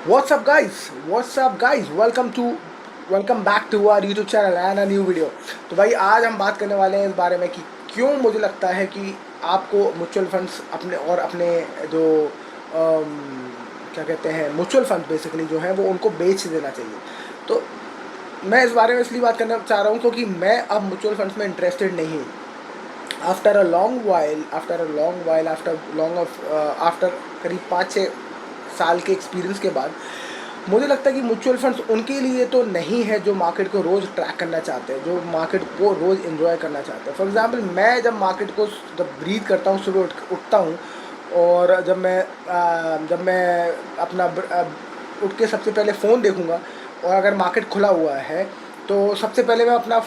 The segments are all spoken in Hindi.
What's up guys, welcome back to our YouTube channel and a new video। तो भाई आज हम बात करने वाले हैं इस बारे में कि क्यों मुझे लगता है कि आपको म्यूचुअल फंड्स अपने जो क्या कहते हैं म्यूचुअल फंड बेसिकली जो है वो उनको बेच देना चाहिए। तो मैं इस बारे में इसलिए बात करना चाह रहा हूँ क्योंकि मैं अब म्यूचुअल फंड्स में इंटरेस्टेड नहीं हूँ। आफ्टर करीब 5-6 साल के एक्सपीरियंस के बाद मुझे लगता है कि म्यूचुअल फंड्स उनके लिए तो नहीं है जो मार्केट को रोज़ ट्रैक करना चाहते हैं, जो मार्केट को रोज़ एंजॉय करना चाहते हैं। फॉर एग्जांपल मैं जब मार्केट को जब ब्रीथ करता हूँ, सुबह उठता हूँ और जब मैं अपना उठ के सबसे पहले फ़ोन देखूँगा और अगर मार्केट खुला हुआ है तो सबसे पहले मैं अपना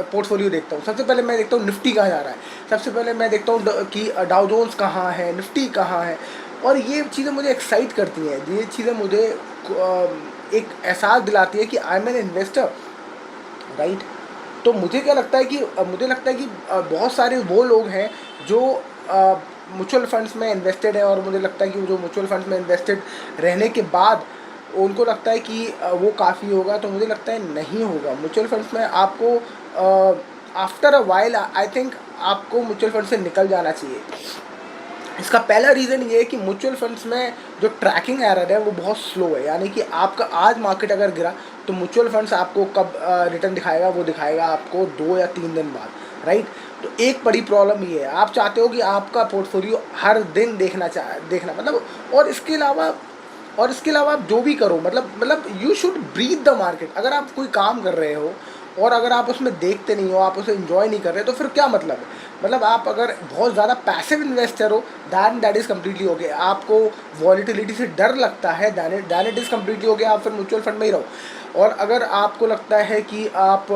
पोर्टफोलियो देखता हूँ। सबसे पहले मैं देखता हूँ निफ्टी कहाँ जा रहा है, सबसे पहले मैं देखता हूँ कि डाउ जोन्स कहाँ है, निफ्टी कहाँ है। और ये चीज़ें मुझे एक्साइट करती हैं, ये चीज़ें मुझे एक एहसास दिलाती है कि I am an investor, right. तो मुझे क्या लगता है कि बहुत सारे वो लोग हैं जो म्यूचुअल फंड्स में इन्वेस्टेड है और मुझे लगता है कि जो म्यूचुअल फंड्स में इन्वेस्टेड रहने के बाद उनको लगता है कि वो काफ़ी होगा। तो मुझे लगता है नहीं होगा। म्यूचुअल फंड्स में आपको after a while I think आपको म्यूचुअल फंड से निकल जाना चाहिए। इसका पहला रीज़न ये है कि म्यूचुअल फंड्स में जो ट्रैकिंग एरर है वो बहुत स्लो है, यानी कि आपका आज मार्केट अगर गिरा तो म्यूचुअल फंड्स आपको कब रिटर्न दिखाएगा, वो दिखाएगा आपको 2 या 3 दिन बाद, राइट। तो एक बड़ी प्रॉब्लम ये है, आप चाहते हो कि आपका पोर्टफोलियो हर दिन देखना मतलब और इसके अलावा आप जो भी करो मतलब you should breathe the market. अगर आप कोई काम कर रहे हो और अगर आप उसमें देखते नहीं हो, आप उसे इन्जॉय नहीं कर रहे, तो फिर क्या मतलब है। मतलब आप अगर बहुत ज़्यादा पैसिव इन्वेस्टर हो दैट इज़ कम्प्लीटली ओके। आपको वॉलीटिलिटी से डर लगता है then it is completely okay, आप फिर म्यूचुअल फंड में ही रहो। और अगर आपको लगता है कि आप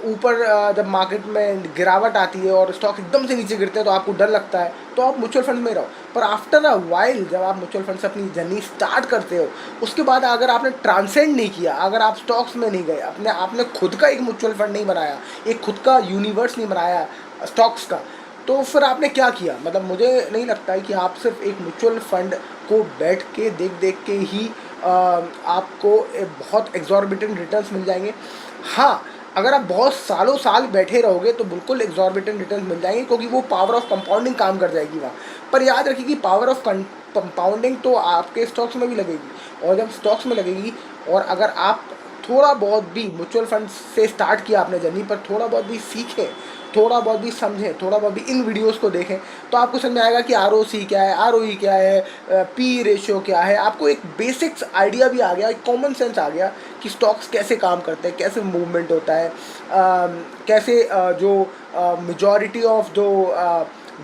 ऊपर जब मार्केट में गिरावट आती है और स्टॉक एकदम से नीचे गिरते हैं तो आपको डर लगता है, तो आप म्यूचुअल फंड में रहो। पर आफ्टर अ वाइल जब आप म्यूचुअल फंड से अपनी जर्नी स्टार्ट करते हो, उसके बाद अगर आपने ट्रांसेंड नहीं किया, अगर आप स्टॉक्स में नहीं गए, आपने खुद का एक म्यूचुअल फंड नहीं बनाया, एक खुद का यूनिवर्स नहीं बनाया स्टॉक्स का, तो फिर आपने क्या किया। मतलब मुझे नहीं लगता है कि आप सिर्फ एक म्यूचुअल फंड को बैठ के देख के ही आपको बहुत एग्जॉर्बिटेंट रिटर्न्स मिल जाएंगे। हाँ, अगर आप बहुत सालों साल बैठे रहोगे तो बिल्कुल एग्जॉर्बिटेंट रिटर्न मिल जाएंगे, क्योंकि वो पावर ऑफ कंपाउंडिंग काम कर जाएगी वहाँ। पर याद रखिए कि पावर ऑफ कंपाउंडिंग तो आपके स्टॉक्स में भी लगेगी, और जब स्टॉक्स में लगेगी और अगर आप थोड़ा बहुत भी म्यूचुअल फंड से स्टार्ट किया आपने जर्नी, पर थोड़ा बहुत भी सीखें, थोड़ा बहुत भी समझें, थोड़ा बहुत भी इन वीडियोस को देखें, तो आपको समझ में आएगा कि ROC क्या है, ROE क्या है, पी रेशियो क्या है। आपको एक बेसिक्स आइडिया भी आ गया, एक कॉमन सेंस आ गया कि स्टॉक्स कैसे काम करते हैं, कैसे मूवमेंट होता है, कैसे जो मेजॉरिटी ऑफ जो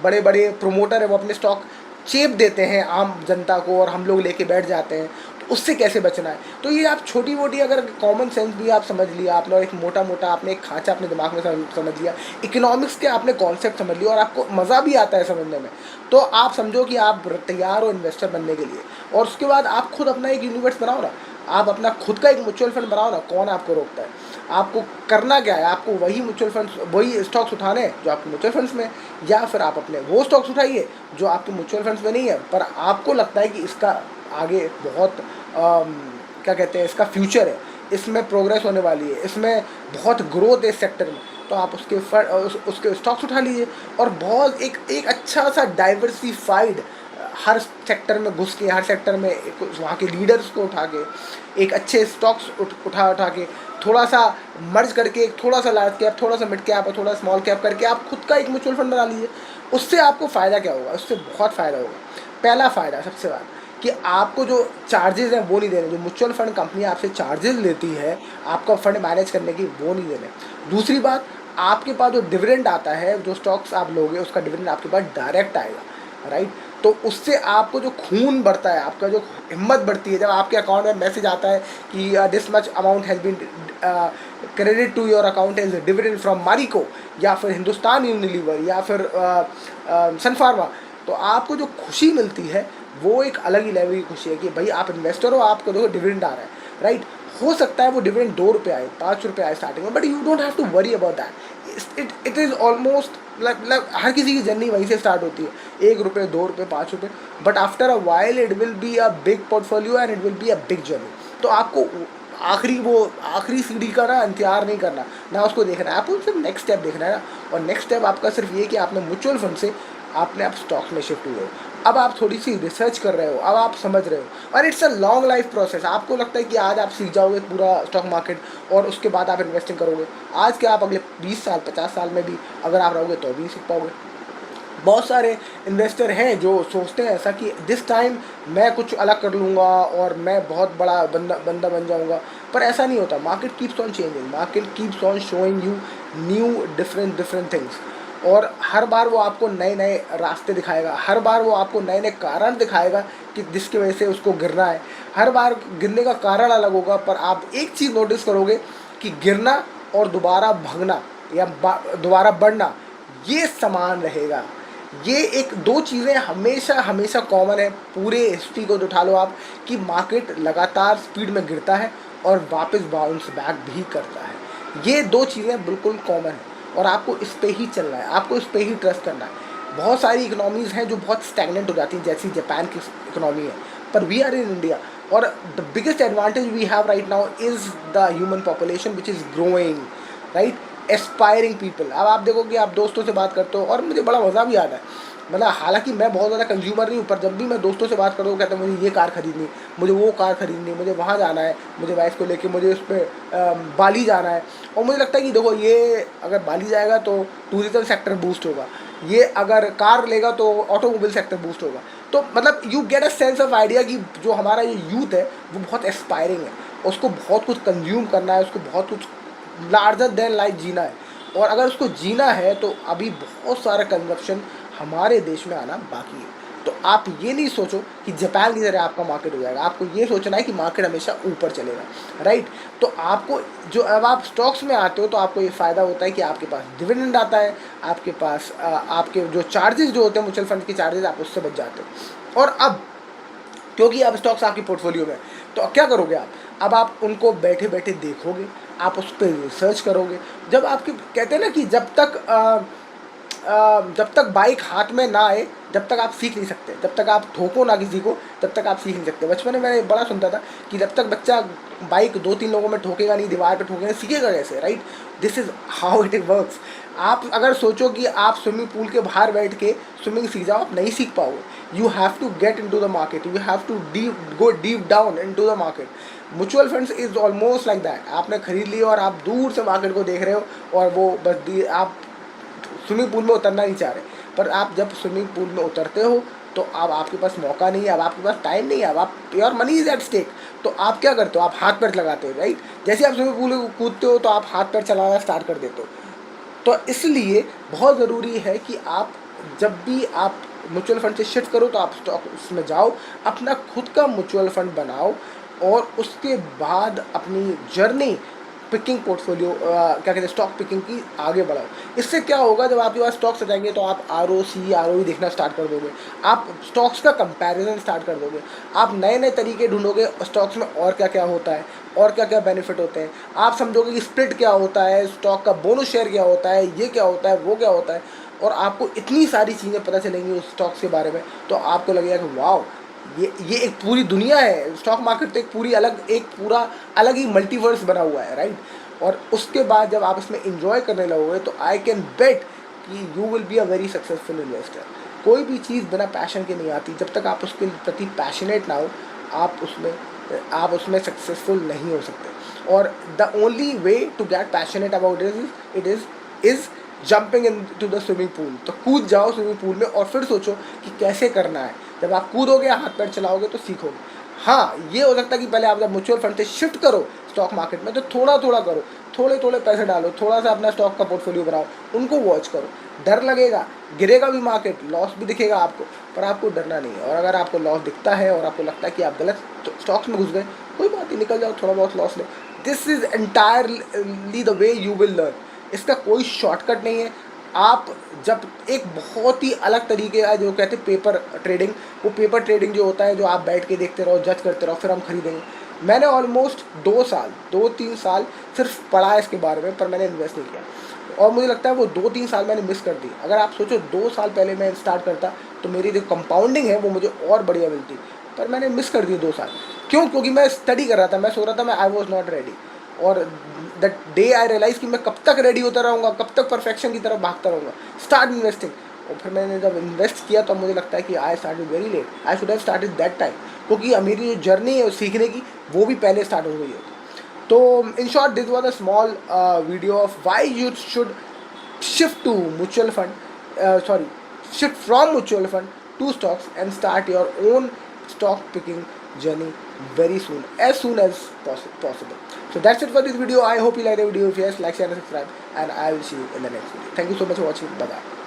बड़े बड़े प्रोमोटर है वो अपने स्टॉक चेप देते हैं आम जनता को और हम लोग लेके बैठ जाते हैं, तो उससे कैसे बचना है। तो ये आप छोटी मोटी अगर कॉमन सेंस भी आप समझ लिया आपने, और एक मोटा मोटा आपने एक खांचा अपने दिमाग में समझ लिया, इकोनॉमिक्स के आपने कॉन्सेप्ट समझ लिया और आपको मज़ा भी आता है समझने में, तो आप समझो कि आप तैयार हो इन्वेस्टर बनने के लिए। और उसके बाद आप खुद अपना एक यूनिवर्स बनाओ ना, आप अपना खुद का एक म्यूचुअल फंड बनाओ ना, कौन आपको रोकता है। आपको करना क्या है, आपको वही म्यूचुअल फंड्स, वही स्टॉक्स उठाने हैं जो आपके म्यूचुअल फंड्स में, या फिर आप अपने वो स्टॉक्स उठाइए जो आपके म्यूचुअल फंड्स में नहीं है पर आपको लगता है कि इसका आगे बहुत क्या कहते हैं, इसका फ्यूचर है, इसमें प्रोग्रेस होने वाली है, इसमें बहुत ग्रोथ है इस सेक्टर में, तो आप उसके स्टॉक्स उठा लीजिए। और बहुत एक अच्छा सा डाइवर्सिफाइड हर सेक्टर में घुस के, हर सेक्टर में वहाँ के लीडर्स को उठा के, एक अच्छे स्टॉक्स उठा के, थोड़ा सा मर्ज करके, थोड़ा सा लार्ज कैप, थोड़ा सा मिड कैप और थोड़ा स्मॉल कैप करके आप खुद का एक म्यूचुअल फंड बना लीजिए। उससे आपको फ़ायदा क्या होगा, उससे बहुत फ़ायदा होगा। पहला फ़ायदा सबसे बड़ा कि आपको जो चार्जेस हैं वो नहीं देने, जो म्यूचुअल फंड कंपनी आपसे चार्जेस लेती है आपका फंड मैनेज करने की, वो नहीं देने। दूसरी बात, आपके पास जो डिविडेंड आता है, जो स्टॉक्स आप लोगे उसका डिविडेंड आपके पास डायरेक्ट आएगा, राइट। तो उससे आपको जो खून बढ़ता है, आपका जो हिम्मत बढ़ती है, जब आपके अकाउंट में मैसेज आता है कि this much amount has been credit to your account as dividend from Marico, या फिर हिंदुस्तान यूनिलीवर, या फिर सन फार्मा, तो आपको जो खुशी मिलती है वो एक अलग ही लेवल की खुशी है कि भाई आप इन्वेस्टर हो, आपको देखो डिविडेंड आ रहा है, राइट। हो सकता है वो डिविडेंड 2 रुपये आए, 5 रुपये आए स्टार्टिंग में, but you don't have to worry about that. It is almost मतलब हर किसी की जर्नी वहीं से स्टार्ट होती है, 1 रुपये, 2 रुपये, 5 रुपये, but after a while it will be a big portfolio and it will be a big journey. तो आपको आखिरी सीढ़ी का ना इंतजार नहीं करना, ना उसको देखना है, आपको सिर्फ नेक्स्ट स्टेप देखना है ना। और नेक्स्ट स्टेप आपका सिर्फ ये कि आपने म्यूचुअल फंड से आपने आप स्टॉक्स में शिफ्ट हुए हो, अब आप थोड़ी सी रिसर्च कर रहे हो, अब आप समझ रहे हो, और it's a long life process. आपको लगता है कि आज आप सीख जाओगे पूरा स्टॉक मार्केट और उसके बाद आप इन्वेस्टिंग करोगे, आज क्या आप अगले 20 साल 50 साल में भी अगर आप रहोगे तो भी सीख पाओगे। बहुत सारे इन्वेस्टर हैं जो सोचते हैं ऐसा कि दिस टाइम मैं कुछ अलग कर लूँगा और मैं बहुत बड़ा बंदा बंदा बन जाऊँगा, पर ऐसा नहीं होता। Market keeps on changing, market keeps on showing you new different things, और हर बार वो आपको नए नए रास्ते दिखाएगा, हर बार वो आपको नए नए कारण दिखाएगा कि जिसकी वजह से उसको गिरना है। हर बार गिरने का कारण अलग होगा, पर आप एक चीज़ नोटिस करोगे कि गिरना और दोबारा भागना या दोबारा बढ़ना ये समान रहेगा। ये एक दो चीज़ें हमेशा हमेशा कॉमन है, पूरे हिस्ट्री को उठा लो आप, कि मार्केट लगातार स्पीड में गिरता है और वापस बाउंस बैक भी करता है। ये दो चीज़ें बिल्कुल कॉमन है और आपको इस पे ही चलना है, आपको इस पे ही ट्रस्ट करना है। बहुत सारी इकोनॉमीज़ हैं जो बहुत स्टैगनेंट हो जाती हैं, जैसी जापान की इकोनॉमी है, पर वी आर इन इंडिया, और the biggest advantage we have right now is the human population which is growing, right, aspiring people. अब आप देखो कि आप दोस्तों से बात करते हो और मुझे बड़ा मज़ा भी आता है, मतलब हालांकि मैं बहुत ज़्यादा कंज्यूमर नहीं हूँ, पर जब भी मैं दोस्तों से बात करता हूँ कहते हैं मुझे ये कार खरीदनी, मुझे वो कार खरीदनी, मुझे वहाँ जाना है, मुझे वाइफ को लेके मुझे उस पर बाली जाना है। और मुझे लगता है कि देखो, ये अगर बाली जाएगा तो टूरिज्म सेक्टर बूस्ट होगा, ये अगर कार लेगा तो ऑटोमोबाइल सेक्टर बूस्ट होगा। तो मतलब you get a sense of idea कि जो हमारा ये यूथ है वो बहुत एस्पायरिंग है, उसको बहुत कुछ कंज्यूम करना है, उसको बहुत कुछ लार्जर देन लाइफ जीना है, और अगर उसको जीना है तो अभी बहुत सारा कंजप्शन हमारे देश में आना बाकी है। तो आप ये नहीं सोचो कि जापान की तरह आपका मार्केट हो जाएगा, आपको ये सोचना है कि मार्केट हमेशा ऊपर चलेगा, राइट। तो आपको जो, अब आप स्टॉक्स में आते हो तो आपको ये फ़ायदा होता है कि आपके पास डिविडेंड आता है, आपके पास आपके जो चार्जेस जो होते हैं म्यूचुअल फंड के चार्जेस, आप उससे बच जाते हो। और अब क्योंकि अब स्टॉक्स आपकी पोर्टफोलियो में, तो अब क्या करोगे आप, अब आप उनको बैठे बैठे देखोगे, आप उस पर रिसर्च करोगे। जब आपके कहते हैं ना कि जब तक बाइक हाथ में ना आए जब तक आप सीख नहीं सकते, जब तक आप ठोको ना किसी को तब तक आप सीख नहीं सकते। बचपन में मैंने बड़ा सुनता था कि जब तक बच्चा बाइक 2-3 लोगों में ठोकेगा नहीं, दीवार पे ठोकेगा, सीखेगा कैसे, right. This is how it works. आप अगर सोचो कि आप स्विमिंग पूल के बाहर बैठ के स्विमिंग सीख जाओ, आप नहीं सीख पाओगे। You have to get into the market, you have to go deep down into the market. Mutual funds is almost like that, आपने खरीद लिया और आप दूर से मार्केट को देख रहे हो, और वो बस आप स्विमिंग पूल में उतरना नहीं चाह रहे, पर आप जब स्विमिंग पूल में उतरते हो तो अब आपके पास मौका नहीं है, अब आपके पास टाइम नहीं है, अब आप, your money is at stake. तो आप क्या करते हो, आप हाथ पैर लगाते हो, राइट। जैसे आप स्विमिंग पूल में कूदते हो तो आप हाथ पैर चलाना स्टार्ट कर देते हो। तो इसलिए बहुत ज़रूरी है कि आप जब भी आप म्यूचुअल फंड से शिफ्ट करो तो आप स्टॉक उसमें जाओ, अपना खुद का म्यूचुअल फंड बनाओ, और उसके बाद अपनी जर्नी पिकिंग पोर्टफोलियो क्या कहते हैं, स्टॉक पिकिंग की आगे बढ़ाओ। इससे क्या होगा, जब आपके पास स्टॉक्स आ जाएंगे तो आप ROE देखना स्टार्ट कर दोगे, आप स्टॉक्स का कंपैरिजन स्टार्ट कर दोगे, आप नए नए तरीके ढूंढोगे स्टॉक्स में और क्या क्या होता है, और क्या क्या बेनिफिट होते हैं। आप समझोगे कि स्प्लिट क्या होता है, स्टॉक का बोनस शेयर क्या होता है, ये क्या होता है, वो क्या होता है, और आपको इतनी सारी चीज़ें पता चलेंगी उस स्टॉक्स के बारे में, तो आपको लगेगा कि वाओ, ये एक पूरी दुनिया है। स्टॉक मार्केट तो एक पूरा अलग ही मल्टीवर्स बना हुआ है, राइट। और उसके बाद जब आप इसमें इंजॉय करने लगोगे तो आई कैन बेट कि you will be a very successful investor. कोई भी चीज़ बिना पैशन के नहीं आती, जब तक आप उसके प्रति पैशनेट ना हो आप उसमें सक्सेसफुल नहीं हो सकते। और the only way to get passionate about it is jumping into the swimming pool. तो कूद जाओ स्विमिंग पूल में और फिर सोचो कि कैसे करना है। जब आप कूदोगे, हाथ पैर चलाओगे तो सीखोगे। हाँ, ये हो सकता है कि पहले आप जब म्यूचुअल फंड से शिफ्ट करो स्टॉक मार्केट में तो थोड़ा थोड़ा करो, थोड़े थोड़े पैसे डालो, थोड़ा सा अपना स्टॉक का पोर्टफोलियो बनाओ, उनको वॉच करो। डर लगेगा, गिरेगा भी मार्केट, लॉस भी दिखेगा आपको, पर आपको डरना नहीं है। और अगर आपको लॉस दिखता है और आपको लगता है कि आप गलत स्टॉक्स में घुस गए, कोई बात नहीं, निकल जाओ, थोड़ा बहुत लॉस ले। This is entirely the way you will learn. इसका कोई शॉर्टकट नहीं है। आप जब एक बहुत ही अलग तरीके का जो कहते हैं पेपर ट्रेडिंग, वो पेपर ट्रेडिंग जो होता है, जो आप बैठ के देखते रहो, जज करते रहो, फिर हम खरीदेंगे। मैंने ऑलमोस्ट 2-3 साल सिर्फ पढ़ा है इसके बारे में, पर मैंने इन्वेस्ट नहीं किया। और मुझे लगता है वो 2-3 साल मैंने मिस कर दी। अगर आप सोचो 2 साल पहले मैं स्टार्ट करता तो मेरी जो कंपाउंडिंग है वो मुझे और बढ़िया मिलती, पर मैंने मिस कर दिए 2 साल। क्यों? क्योंकि मैं स्टडी कर रहा था, मैं सो रहा था, मैं आई वॉज नॉट रेडी। और दैट डे आई रियलाइज़ कि मैं कब तक रेडी होता रहूँगा, कब तक परफेक्शन की तरफ भागता रहूँगा। Start investing. और फिर मैंने जब इन्वेस्ट किया तो मुझे लगता है कि I started very late, I should have started that time, क्योंकि मेरी जो जर्नी है सीखने की वो भी पहले स्टार्ट हो गई होती। तो in short this was a small video of why you should shift to mutual fund sorry shift from mutual fund to stocks and start your own stock picking journey very soon as possible. So that's it for this video. I hope you like the video. If yes, like, share and subscribe, and I will see you in the next video. Thank you so much for watching. Bye bye.